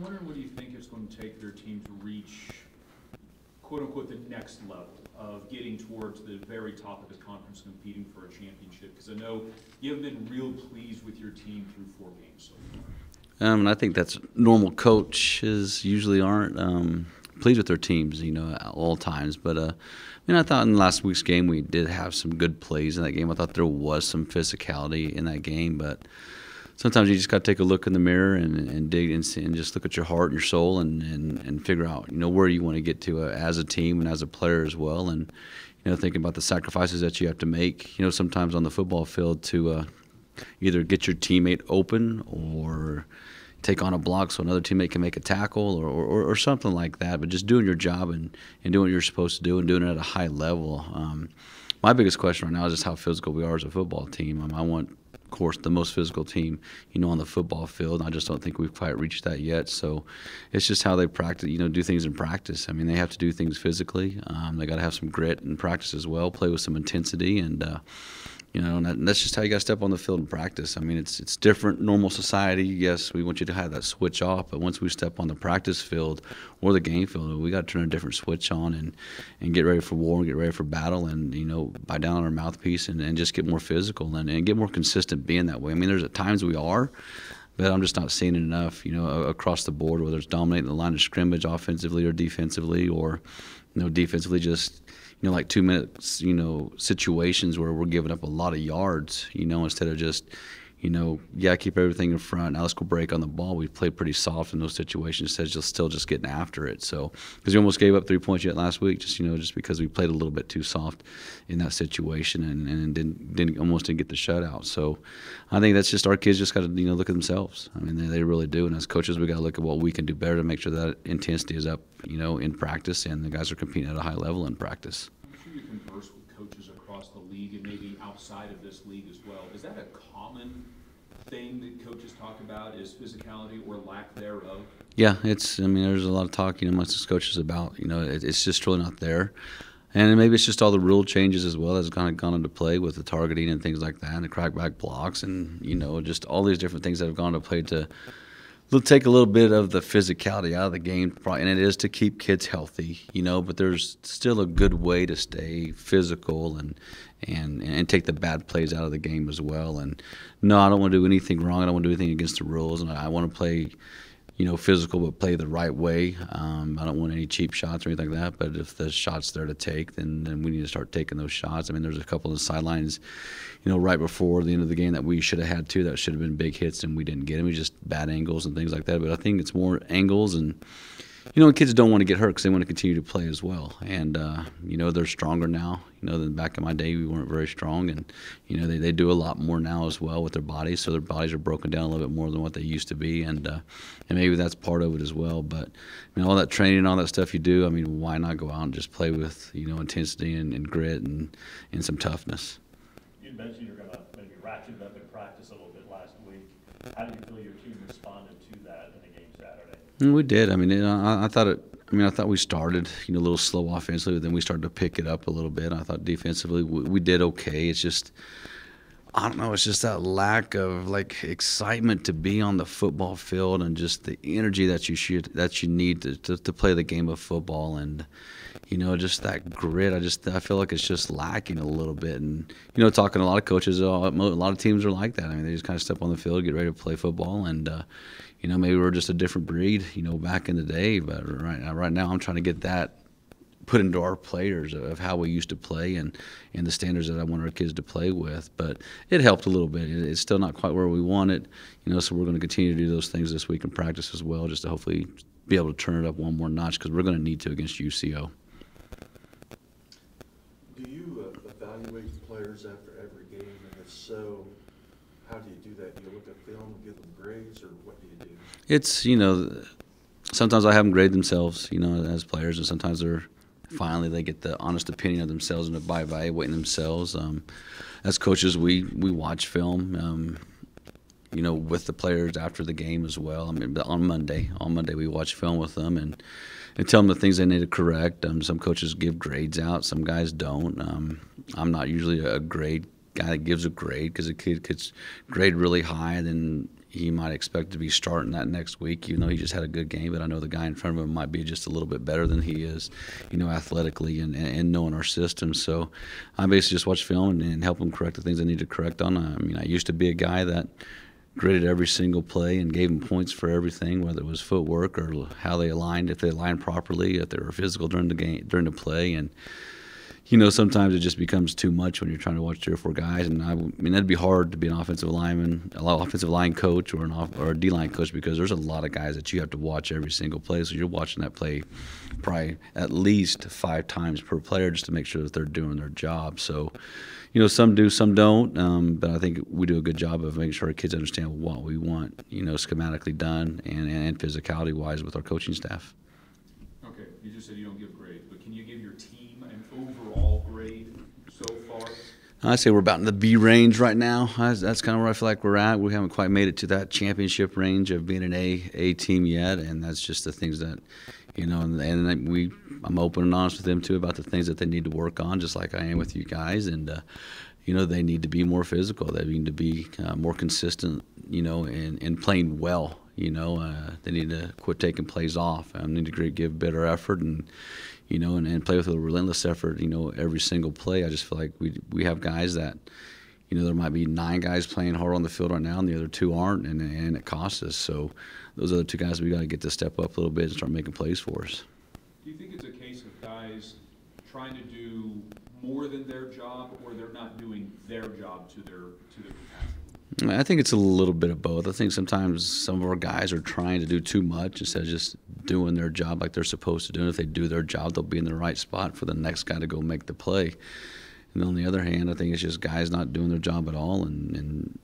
wondering, what do you think it's going to take their team to reach, quote unquote, the next level of getting towards the very top of the conference, competing for a championship? Because I know you haven't been real pleased with your team through 4 games so far. And I think that's normal. Coaches usually aren't pleased with their teams, at all times. But I thought in last week's game we did have some good plays in that game. I thought there was some physicality in that game, but sometimes you just got to take a look in the mirror and dig and just look at your heart and your soul and figure out where you want to get to as a team and as a player as well. And thinking about the sacrifices that you have to make. Sometimes on the football field to either get your teammate open or take on a block so another teammate can make a tackle or something like that. But just doing your job and doing what you're supposed to do and doing it at a high level. My biggest question right now is just how physical we are as a football team. I want, of course, the most physical team, on the football field. I just don't think we've quite reached that yet. So it's just how they practice, do things in practice. They have to do things physically. They got to have some grit in practice as well, play with some intensity, and and that's just how you got to step on the field and practice. It's different. Normal society, yes, we want you to have that switch off, but once we step on the practice field or the game field, we got to turn a different switch on and get ready for war and get ready for battle and, bite down on our mouthpiece and just get more physical and get more consistent being that way. There's at times we are, but I'm just not seeing it enough, across the board, whether it's dominating the line of scrimmage offensively or defensively or, defensively just – like 2 minutes, situations where we're giving up a lot of yards, instead of just, keep everything in front. Now let's go break on the ball. We played pretty soft in those situations, instead of still just getting after it. So, because we almost gave up 3 points yet last week, just because we played a little bit too soft in that situation and didn't get the shutout. So, I think that's just our kids just got to look at themselves. They really do. And as coaches, we got to look at what we can do better to make sure that intensity is up, in practice, and the guys are competing at a high level in practice. I'm sure you converse with coaches across the league and maybe outside of this league as well. Is that a common thing that coaches talk about, is physicality or lack thereof? Yeah, there's a lot of talk, amongst us coaches about, it's just really not there. And maybe it's just all the rule changes as well that's kind of gone into play with the targeting and things like that, and the crackback blocks and, just all these different things that have gone into play to take a little bit of the physicality out of the game, and it is to keep kids healthy, but there's still a good way to stay physical and take the bad plays out of the game as well. And no, I don't want to do anything wrong. I don't want to do anything against the rules, and I want to play, physical but play the right way. I don't want any cheap shots or anything like that, but if the shot's there to take, then we need to start taking those shots. There's a couple of the sidelines, right before the end of the game that we should have had that should have been big hits, and we didn't get them. It was just bad angles and things like that. But I think it's more angles, and kids don't want to get hurt because they want to continue to play as well. And they're stronger now. Than back in my day, we weren't very strong, and they do a lot more now as well with their bodies. So their bodies are broken down a little bit more than what they used to be, and maybe that's part of it as well. But all that training and all that stuff you do, why not go out and just play with intensity and grit and some toughness. You mentioned you're going to maybe ratchet it up in practice a little bit last week. How do you feel your team responded to that in the game Saturday? We did. I thought it. I thought we started, a little slow offensively, then we started to pick it up a little bit. I thought defensively we did okay. It's just, I don't know, it's just that lack of excitement to be on the football field and just the energy that you need to play the game of football, and just that grit. I feel like it's just lacking a little bit. And talking to a lot of coaches, a lot of teams are like that. They just kind of step on the field, get ready to play football, and maybe we're just a different breed, back in the day. But right now I'm trying to get that put into our players of how we used to play and the standards that I want our kids to play with. But it helped a little bit. It's still not quite where we want it, so we're going to continue to do those things this week in practice as well, just to hopefully be able to turn it up one more notch, because we're going to need to against UCO. Do you evaluate players after every game, and if so, how do you do that? Do you look at film and give them grades, or what do you do? It's, sometimes I have them grade themselves, as players, and sometimes they get the honest opinion of themselves and by evaluating themselves. As coaches, we watch film, with the players after the game as well. On Monday we watch film with them and tell them the things they need to correct. Some coaches give grades out, some guys don't. I'm not usually a grade guy that gives a grade, because a kid could grade really high, then he might expect to be starting that next week, even though he just had a good game. But I know the guy in front of him might be just a little bit better than he is, athletically and knowing our system. So I basically just watch film and help him correct the things I need to correct on. I mean, I used to be a guy that graded every single play and gave them points for everything, whether it was footwork or how they aligned, if they aligned properly, if they were physical during the game, during the play. And sometimes it just becomes too much when you're trying to watch 3 or 4 guys. And I mean, that'd be hard to be an offensive lineman, offensive line coach, or a D-line coach, because there's a lot of guys that you have to watch every single play. So you're watching that play probably at least 5 times per player just to make sure that they're doing their job. So, some do, some don't. But I think we do a good job of making sure our kids understand what we want, schematically done and physicality-wise with our coaching staff. Okay, you just said you don't give grades, but can you give your team an overall grade so far? I say we're about in the B range right now. That's kind of where I feel like we're at. We haven't quite made it to that championship range of being an A team yet, and that's just the things that, I'm open and honest with them too about the things that they need to work on, just like I am with you guys. And they need to be more physical. They need to be more consistent, in playing well. They need to quit taking plays off. They need to give better effort and play with a relentless effort, every single play. I just feel like we have guys that, there might be 9 guys playing hard on the field right now and the other 2 aren't, and it costs us. So those other 2 guys, we got to get to step up a little bit and start making plays for us. Do you think it's a case of guys trying to do more than their job, or they're not doing their job to their capacity? I think it's a little bit of both. I think sometimes some of our guys are trying to do too much instead of just doing their job like they're supposed to do. And if they do their job, they'll be in the right spot for the next guy to go make the play. And on the other hand, I think it's just guys not doing their job at all and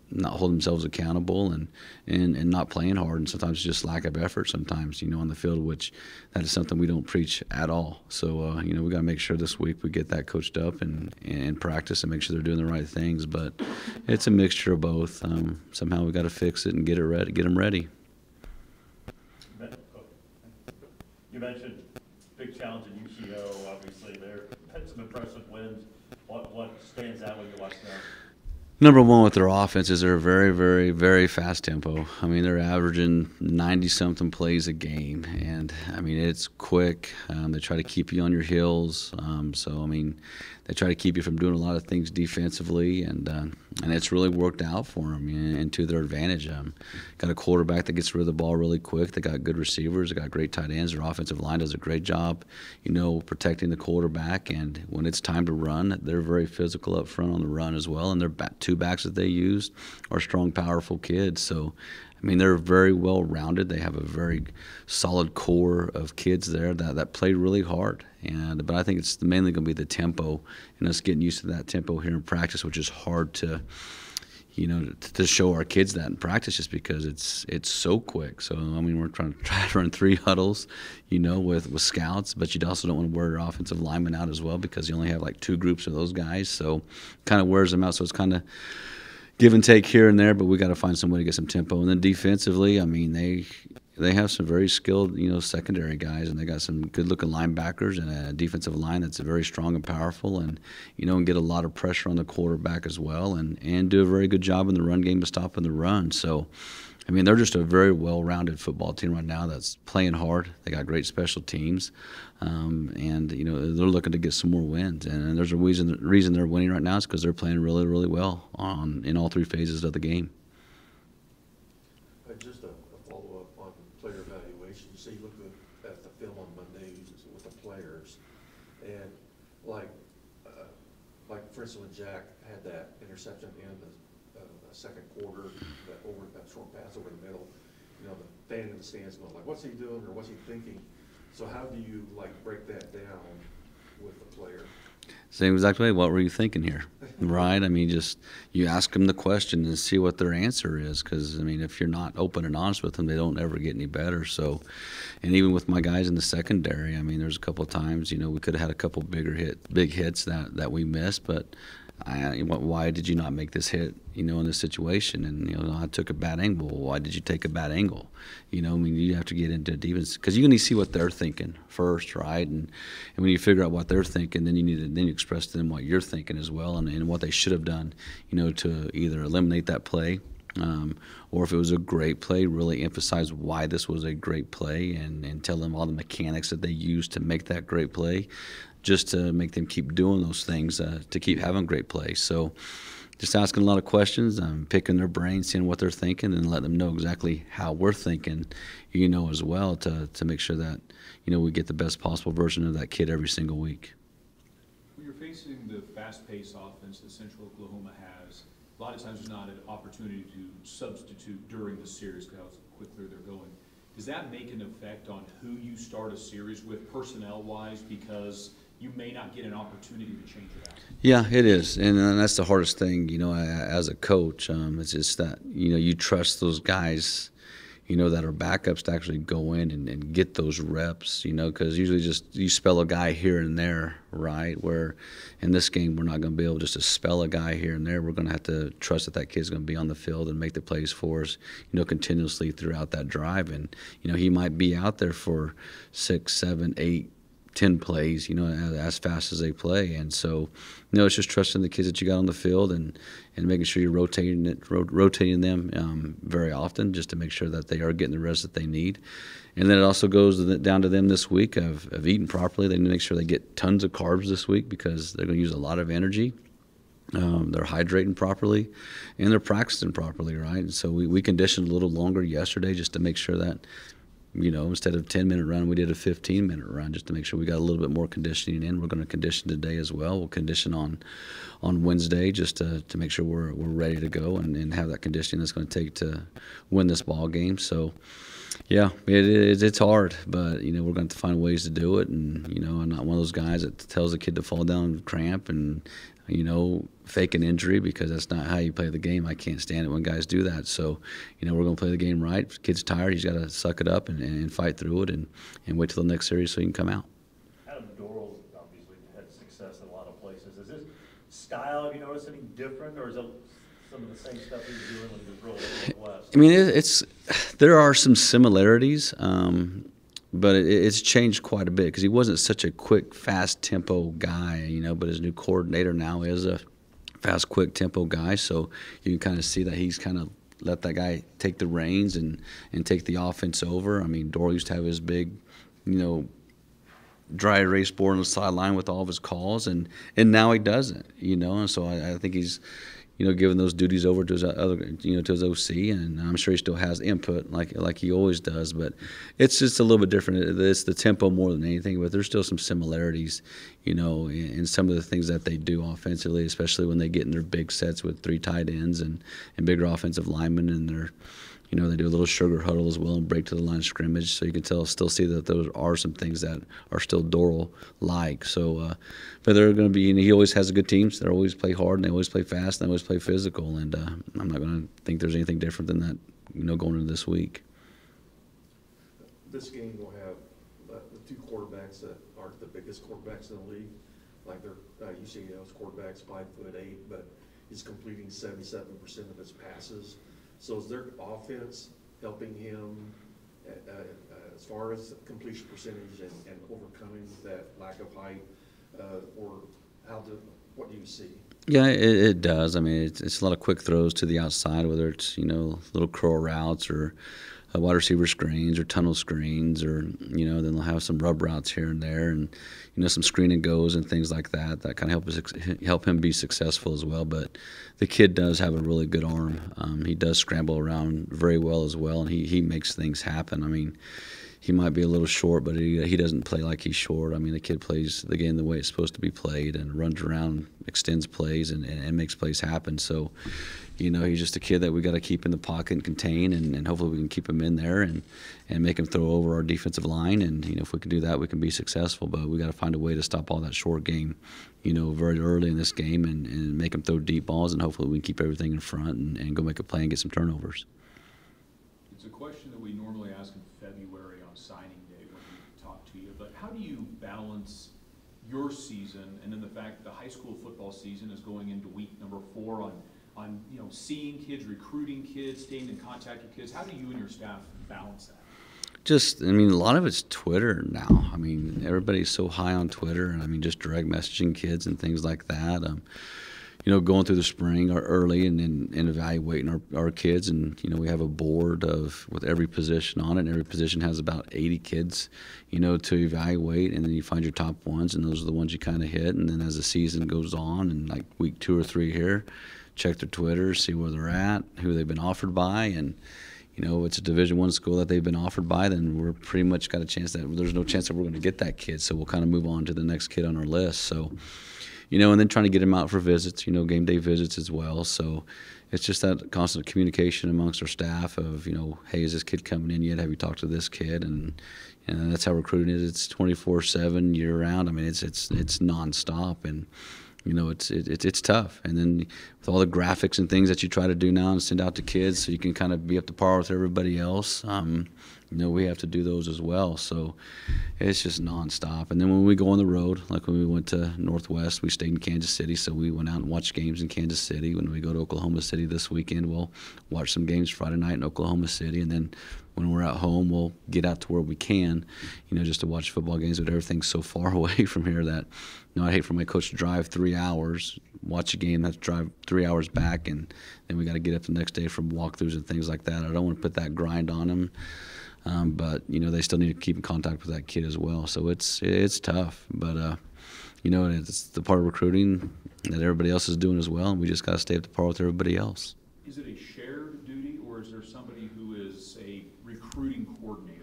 not holding themselves accountable and not playing hard. And sometimes it's just lack of effort sometimes, on the field, which that is something we don't preach at all. So, we got to make sure this week we get that coached up and practice and make sure they're doing the right things. But it's a mixture of both. Somehow we got to fix it and get them ready. You mentioned big challenge in UCO. Obviously, they've had some impressive wins. What stands out when you watch them? Number one with their offense is they're very, very, very fast tempo. I mean, they're averaging 90-something plays a game, and I mean, it's quick. They try to keep you on your heels. So I mean, they try to keep you from doing a lot of things defensively, and it's really worked out for them and to their advantage. Got a quarterback that gets rid of the ball really quick. They got good receivers. They got great tight ends. Their offensive line does a great job, protecting the quarterback. And when it's time to run, they're very physical up front on the run as well. And their 2 backs that they used are strong, powerful kids. So, I mean, they're very well-rounded. They have a very solid core of kids there that play really hard. But I think it's mainly going to be the tempo and us getting used to that tempo here in practice, which is hard to show our kids that in practice just because it's so quick. So, I mean, we're trying to run 3 huddles, with scouts, but you also don't want to wear your offensive linemen out as well because you only have like 2 groups of those guys. So kind of wears them out. So it's kind of give and take here and there, but we got to find some way to get some tempo. And then defensively, I mean, they have some very skilled, secondary guys, and they got some good-looking linebackers and a defensive line that's very strong and powerful, and and get a lot of pressure on the quarterback as well, and do a very good job in the run game of stopping the run. So, I mean, they're just a very well-rounded football team right now that's playing hard. They got great special teams, and they're looking to get some more wins. And there's a reason they're winning right now is because they're playing really, really well in all 3 phases of the game. Just a follow-up on player evaluation. So you look at the film on Monday with the players, and like for instance, when Jack had that interception in the second quarter, that short pass over the middle, the fan in the stands going like, "What's he doing?" or "What's he thinking?" So how do you break that down with the player? Same exact way. What were you thinking here? Right? I mean, just you ask them the question and see what their answer is. Because, I mean, if you're not open and honest with them, they don't ever get any better. So, and even with my guys in the secondary, I mean, there's a couple of times, we could have had a couple big hits that we missed. But why did you not make this hit, in this situation? And, I took a bad angle. Well, why did you take a bad angle? I mean, you have to get into defense because you need to see what they're thinking first, right? And when you figure out what they're thinking, then you express to them what you're thinking as well and what they should have done, to either eliminate that play Or if it was a great play, really emphasize why this was a great play and tell them all the mechanics that they used to make that great play, just to make them keep doing those things, to keep having great plays. So just asking a lot of questions, picking their brains, seeing what they're thinking, and let them know exactly how we're thinking, as well, to make sure that, we get the best possible version of that kid every single week. When you're facing the fast-paced offense that Central Oklahoma has, a lot of times there's not an opportunity to substitute during the series because how quickly they're going. Does that make an effect on who you start a series with personnel-wise, because you may not get an opportunity to change it out? Yeah, it is, and that's the hardest thing, as a coach. It's just that, you trust those guys, that are backups to actually go in and get those reps, because usually just you spell a guy here and there, right? Where in this game we're not going to be able just to spell a guy here and there. We're going to have to trust that kid's going to be on the field and make the plays for us, continuously throughout that drive. And, he might be out there for 6, 7, 8, 10 plays, as fast as they play. And so, it's just trusting the kids that you got on the field and making sure you're rotating them very often, just to make sure that they are getting the rest that they need. And then it also goes down to them this week of eating properly. They need to make sure they get tons of carbs this week, because they're going to use a lot of energy. They're hydrating properly, and they're practicing properly, right? And so we conditioned a little longer yesterday just to make sure that, instead of a 10-minute run, we did a 15-minute run, just to make sure we got a little bit more conditioning in. We're going to condition today as well. We'll condition on Wednesday, just to make sure we're ready to go and have that conditioning that's going to take to win this ball game. So, yeah, it's hard, but, we're going to have to find ways to do it. And, I'm not one of those guys that tells a kid to fall down and cramp and, fake an injury, because that's not how you play the game. I can't stand it when guys do that. So, we're going to play the game right. If the kid's tired, he's got to suck it up and fight through it and wait till the next series so he can come out. Adam Dorrell obviously had success in a lot of places. Is his style, have you noticed any different, or is it some of the same stuff he was doing when he was rolling West? I mean, there are some similarities, but it's changed quite a bit, because he wasn't such a quick, fast tempo guy, but his new coordinator now is a fast, quick tempo guy. So you can kind of see that he's kind of let that guy take the reins and take the offense over. I mean, Dorrell used to have his big, dry erase board on the sideline with all of his calls, and now he doesn't, and so I think he's, giving those duties over to his to his OC, and I'm sure he still has input like he always does, but it's just a little bit different. It's the tempo more than anything, but there's still some similarities, in some of the things that they do offensively, especially when they get in their big sets with 3 tight ends and bigger offensive linemen, and they're, they do a little sugar huddle as well and break to the line of scrimmage. So you can still see that those are some things that are still Dorrell-like. So, but they're going to be, he always has good teams. They always play hard, and they always play fast, and they always play physical. And I'm not going to think there's anything different than that, going into this week. This game will have the 2 quarterbacks that aren't the biggest quarterbacks in the league. Like they're UCLA's quarterback's 5'8", but he's completing 77% of his passes. So is their offense helping him as far as completion percentage and overcoming that lack of height, or what do you see? Yeah, it does. I mean, it's a lot of quick throws to the outside, whether it's, little curl routes or wide receiver screens or tunnel screens, or, then they'll have some rub routes here and there, and, some screen and goes and things like that kind of help him be successful as well. But the kid does have a really good arm. He does scramble around very well as well, and he makes things happen. I mean, he might be a little short, but he doesn't play like he's short. I mean, the kid plays the game the way it's supposed to be played and runs around, extends plays, and makes plays happen. So, he's just a kid that we got to keep in the pocket and contain, and hopefully we can keep him in there and make him throw over our defensive line. And, if we can do that, we can be successful. But we got to find a way to stop all that short game, very early in this game and make him throw deep balls, and hopefully we can keep everything in front and go make a play and get some turnovers. It's a question that we normally ask in February on signing day when we talk to you, but how do you balance your season and then the fact that the high school football season is going into week number 4 on seeing kids, recruiting kids, staying in contact with kids? How do you and your staff balance that? A lot of it's Twitter now. I mean, everybody's so high on Twitter, and just direct messaging kids and things like that. going through the spring or early and evaluating our kids. And, we have a board with every position on it. And every position has about 80 kids, to evaluate. And then you find your top ones, and those are the ones you kind of hit. And then as the season goes on, and like week 2 or 3 here, check their Twitter, see where they're at, who they've been offered by. And, it's a Division I school that they've been offered by, then we're pretty much got a chance that there's no chance that we're going to get that kid. So we'll kind of move on to the next kid on our list. So, and then trying to get him out for visits, game day visits as well. So it's just that constant communication amongst our staff of, hey, is this kid coming in yet? Have you talked to this kid? And that's how recruiting is. It's 24/7 year round. I mean, it's nonstop, and it's tough. And then with all the graphics and things that you try to do now and send out to kids so you can kind of be up to par with everybody else, we have to do those as well. So it's just nonstop. And then when we go on the road, like when we went to Northwest, we stayed in Kansas City, so we went out and watched games in Kansas City. When we go to Oklahoma City this weekend, we'll watch some games Friday night in Oklahoma City. And then when we're at home, we'll get out to where we can, just to watch football games. But everything's so far away from here that, I'd hate for my coach to drive 3 hours, watch a game, have to drive 3 hours back, and then we got to get up the next day for walkthroughs and things like that. I don't want to put that grind on them. But they still need to keep in contact with that kid as well. So it's tough, but it's the part of recruiting that everybody else is doing as well, and we just got to stay up to par with everybody else. Is it a shared duty, or is there somebody who is a recruiting coordinator?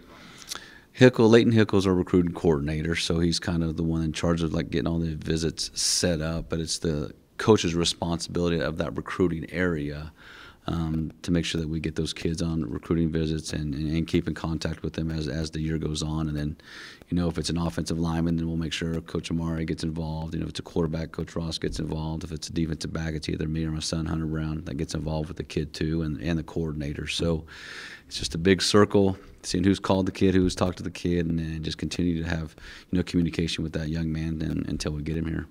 Leighton Hickle's our recruiting coordinator, so he's kind of the one in charge of like getting all the visits set up. But it's the coach's responsibility of that recruiting area. To make sure that we get those kids on recruiting visits and keep in contact with them as the year goes on. And then, if it's an offensive lineman, then we'll make sure Coach Amari gets involved. If it's a quarterback, Coach Ross gets involved. If it's a defensive back, it's either me or my son, Hunter Brown, that gets involved with the kid too, and the coordinator. So it's just a big circle, seeing who's called the kid, who's talked to the kid, and then just continue to have, communication with that young man until we get him here.